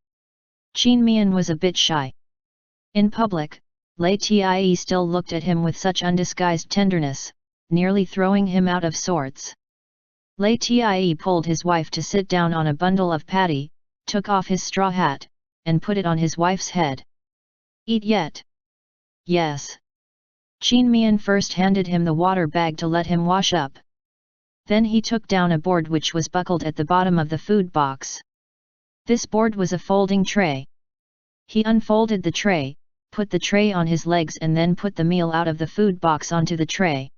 Mian was a bit shy. In public, LIAN still looked at him with such undisguised tenderness, nearly throwing him out of sorts. LIAN pulled his wife to sit down on a bundle of paddy, took off his straw hat, and put it on his wife's head. "Eat yet?" "Yes." Mian first handed him the water bag to let him wash up. Then he took down a board which was buckled at the bottom of the food box. This board was a folding tray. He unfolded the tray, put the tray on his legs and then put the meal out of the food box onto the tray.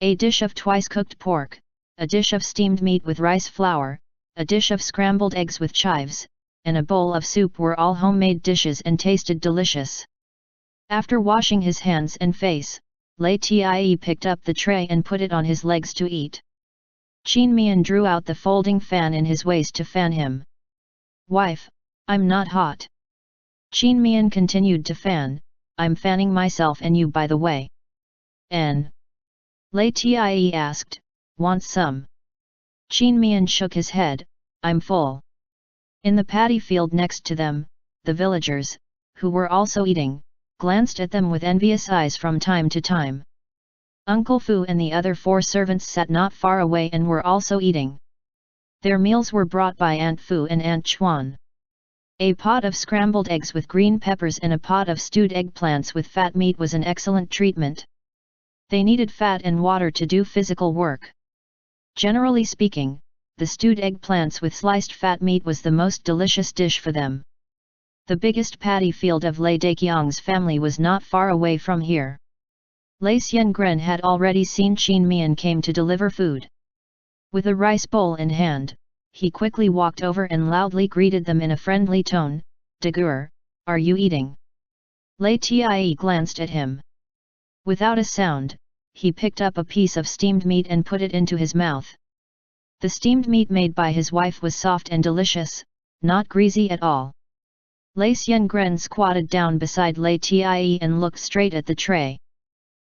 A dish of twice-cooked pork, a dish of steamed meat with rice flour, a dish of scrambled eggs with chives, and a bowl of soup were all homemade dishes and tasted delicious. After washing his hands and face, LIAN picked up the tray and put it on his legs to eat. Mian drew out the folding fan in his waist to fan him. "Wife, I'm not hot." Mian continued to fan, "I'm fanning myself and you by the way." LIAN asked, "Want some?" Mian shook his head, "I'm full." In the paddy field next to them, the villagers, who were also eating, glanced at them with envious eyes from time to time. Uncle Fu and the other 4 servants sat not far away and were also eating. Their meals were brought by Aunt Fu and Aunt Chuan. A pot of scrambled eggs with green peppers and a pot of stewed eggplants with fat meat was an excellent treatment. They needed fat and water to do physical work. Generally speaking, the stewed eggplants with sliced fat meat was the most delicious dish for them. The biggest paddy field of Lei Daqiang's family was not far away from here. Lei Xiangren had already seen Mian came to deliver food. With a rice bowl in hand, he quickly walked over and loudly greeted them in a friendly tone, "Dagur, are you eating?" LIAN glanced at him. Without a sound, he picked up a piece of steamed meat and put it into his mouth. The steamed meat made by his wife was soft and delicious, not greasy at all. Lei Xiangren squatted down beside LIAN and looked straight at the tray.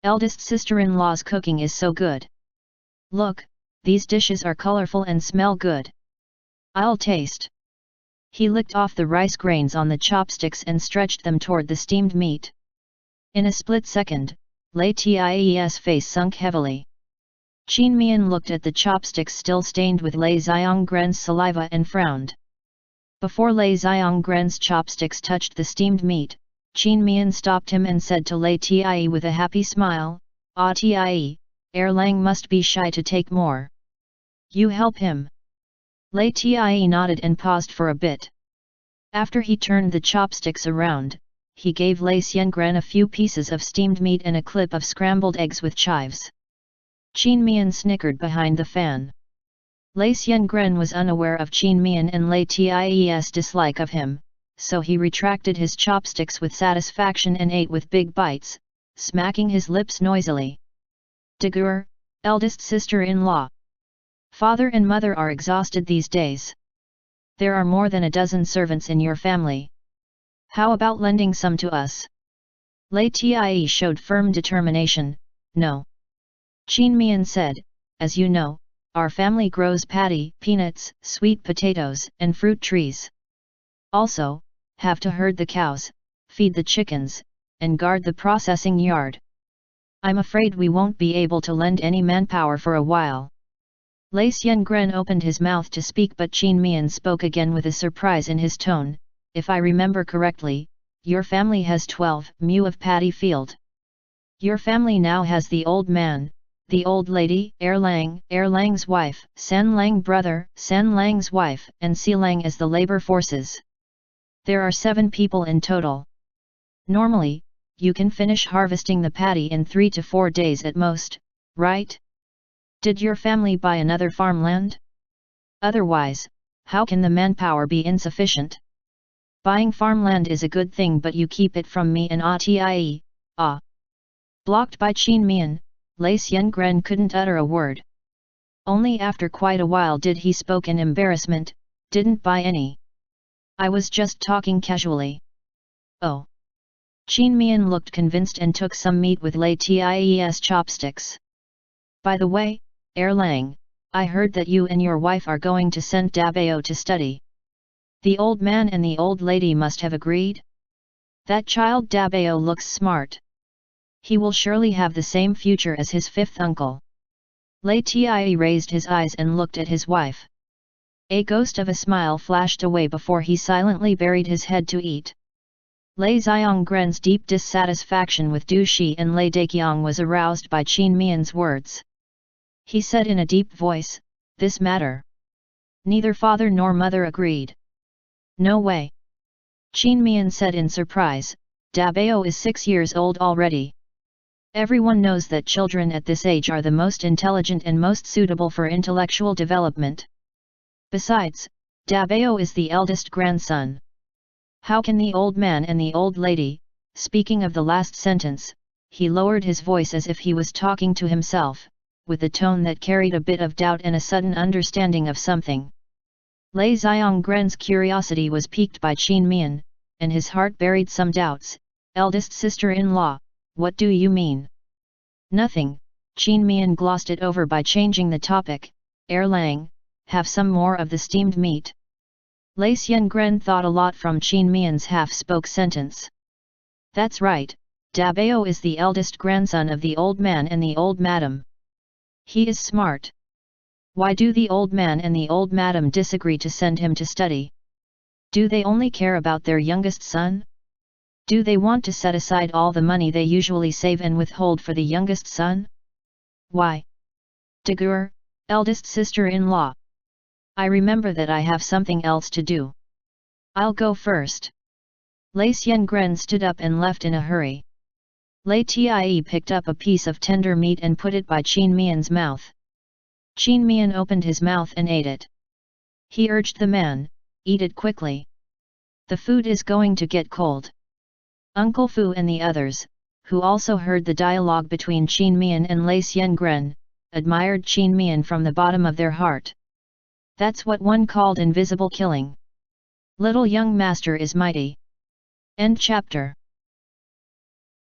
"Eldest sister-in-law's cooking is so good. Look, these dishes are colorful and smell good. I'll taste." He licked off the rice grains on the chopsticks and stretched them toward the steamed meat. In a split second, LIAN's face sunk heavily. Mian looked at the chopsticks still stained with Lei Xiangren's saliva and frowned. Before Lei Xiangren's chopsticks touched the steamed meat, Mian stopped him and said to LIAN with a happy smile, "Ah Tie, Erlang must be shy to take more. You help him." LIAN nodded and paused for a bit. After he turned the chopsticks around, he gave Lei Xiangren a few pieces of steamed meat and a clip of scrambled eggs with chives. Mian snickered behind the fan. Lei Xiangren was unaware of Mian and LIAN's dislike of him, so he retracted his chopsticks with satisfaction and ate with big bites, smacking his lips noisily. "Dagur, eldest sister-in-law. Father and mother are exhausted these days. There are more than a dozen servants in your family. How about lending some to us?" LIAN showed firm determination, "No." Mian said, "As you know, our family grows paddy, peanuts, sweet potatoes, and fruit trees. Also, have to herd the cows, feed the chickens, and guard the processing yard. I'm afraid we won't be able to lend any manpower for a while." Lei Xiangren opened his mouth to speak, but Mian spoke again with a surprise in his tone, "If I remember correctly, your family has 12 mu of paddy field. Your family now has the old man, the old lady, Erlang's wife, San Lang brother, San Lang's wife, and Si Lang as the labor forces. There are 7 people in total. Normally, you can finish harvesting the paddy in 3 to 4 days at most, right? Did your family buy another farmland? Otherwise, how can the manpower be insufficient? Buying farmland is a good thing, but you keep it from me and Atie, ah. Blocked by Qin Mian, Lei Xiangren couldn't utter a word. Only after quite a while did he spoke in embarrassment, didn't buy any. I was just talking casually. Oh. Qin Mian looked convinced and took some meat with Lei Tie's chopsticks. By the way, Erlang, I heard that you and your wife are going to send Dabao to study. The old man and the old lady must have agreed? That child Dabao looks smart. He will surely have the same future as his 5th uncle. Lei Tie raised his eyes and looked at his wife. A ghost of a smile flashed away before he silently buried his head to eat. Lei Xianggren's deep dissatisfaction with Du Shi and Lei Daqiang was aroused by Qin Mian's words. He said in a deep voice, "This matter." Neither father nor mother agreed. No way. Qin Mian said in surprise, Dabao is 6 years old already. Everyone knows that children at this age are the most intelligent and most suitable for intellectual development. Besides, Dabao is the eldest grandson. How can the old man and the old lady, speaking of the last sentence, he lowered his voice as if he was talking to himself, with a tone that carried a bit of doubt and a sudden understanding of something. Lei Xianggren's curiosity was piqued by Qin Mian, and his heart buried some doubts. Eldest sister-in-law, what do you mean? Nothing, Qin Mian glossed it over by changing the topic. Erlang, have some more of the steamed meat. Lei Xianggren thought a lot from Qin Mian's half-spoke sentence. That's right, Dabao is the eldest grandson of the old man and the old madam. He is smart. Why do the old man and the old madam disagree to send him to study? Do they only care about their youngest son? Do they want to set aside all the money they usually save and withhold for the youngest son? Why? Dagur, eldest sister-in-law. I remember that I have something else to do. I'll go first. Lei Xianggren stood up and left in a hurry. Lei Tie picked up a piece of tender meat and put it by Qin Mian's mouth. Qin Mian opened his mouth and ate it. He urged the man, eat it quickly. The food is going to get cold. Uncle Fu and the others, who also heard the dialogue between Qin Mian and Lei Xianggren, admired Qin Mian from the bottom of their heart. That's what one called invisible killing. Little young master is mighty. End chapter.